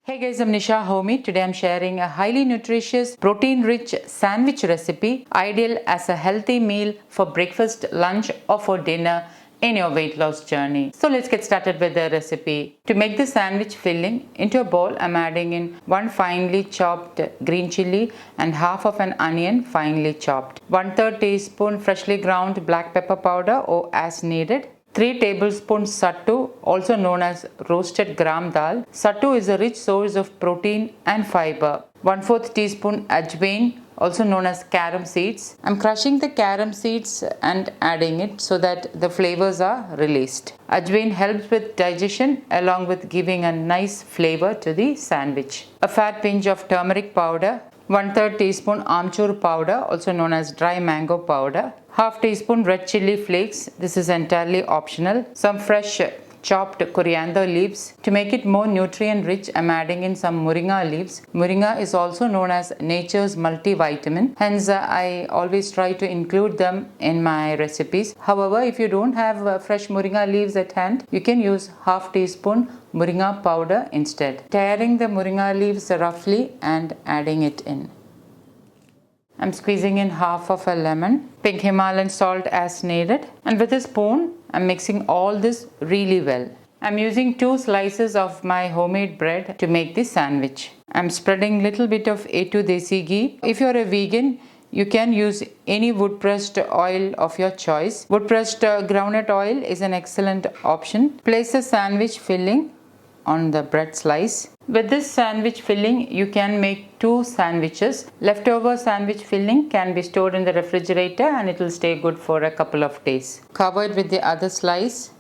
Hey guys, I'm Nisha Homie. Today I'm sharing a highly nutritious, protein-rich sandwich recipe, ideal as a healthy meal for breakfast, lunch or for dinner in your weight loss journey. So let's get started with the recipe. To make the sandwich filling, into a bowl I'm adding in 1 finely chopped green chilli and half of an onion finely chopped, 1/3 teaspoon freshly ground black pepper powder or as needed, 3 tablespoons sattu, also known as roasted gram dal. Sattu is a rich source of protein and fiber. 1/4 teaspoon ajwain, also known as carrom seeds. I'm crushing the carrom seeds and adding it so that the flavors are released. Ajwain helps with digestion along with giving a nice flavor to the sandwich. A fat pinch of turmeric powder, 1/3 teaspoon amchur powder, also known as dry mango powder, half teaspoon red chilli flakes, this is entirely optional, some fresh chopped coriander leaves. To make it more nutrient rich, I'm adding in some moringa leaves. Moringa is also known as nature's multivitamin, hence I always try to include them in my recipes. However, if you don't have fresh moringa leaves at hand, you can use half teaspoon moringa powder instead. Tearing the moringa leaves roughly and adding it in. I'm squeezing in half of a lemon, pink Himalayan salt as needed, and with a spoon I'm mixing all this really well. I'm using 2 slices of my homemade bread to make this sandwich. I'm spreading little bit of A2 desi ghee. If you're a vegan, you can use any wood pressed oil of your choice. Wood pressed groundnut oil is an excellent option. Place the sandwich filling on the bread slice. With this sandwich filling, you can make 2 sandwiches. Leftover sandwich filling can be stored in the refrigerator and it will stay good for a couple of days. Cover it with the other slice.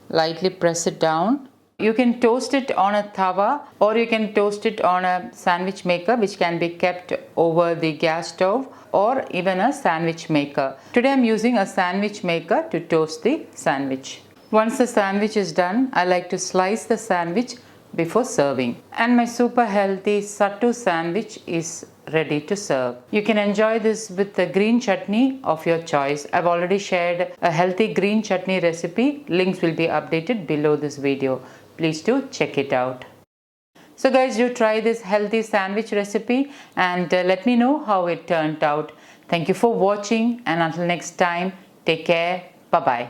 Lightly press it down. You can toast it on a tawa or you can toast it on a sandwich maker which can be kept over the gas stove or even a sandwich maker. Today I'm using a sandwich maker to toast the sandwich. Once the sandwich is done, I like to slice the sandwich before serving. And my super healthy Sattu sandwich is ready to serve. You can enjoy this with the green chutney of your choice. I've already shared a healthy green chutney recipe. Links will be updated below this video. Please do check it out. So guys, do try this healthy sandwich recipe and let me know how it turned out. Thank you for watching and until next time, take care. Bye-bye.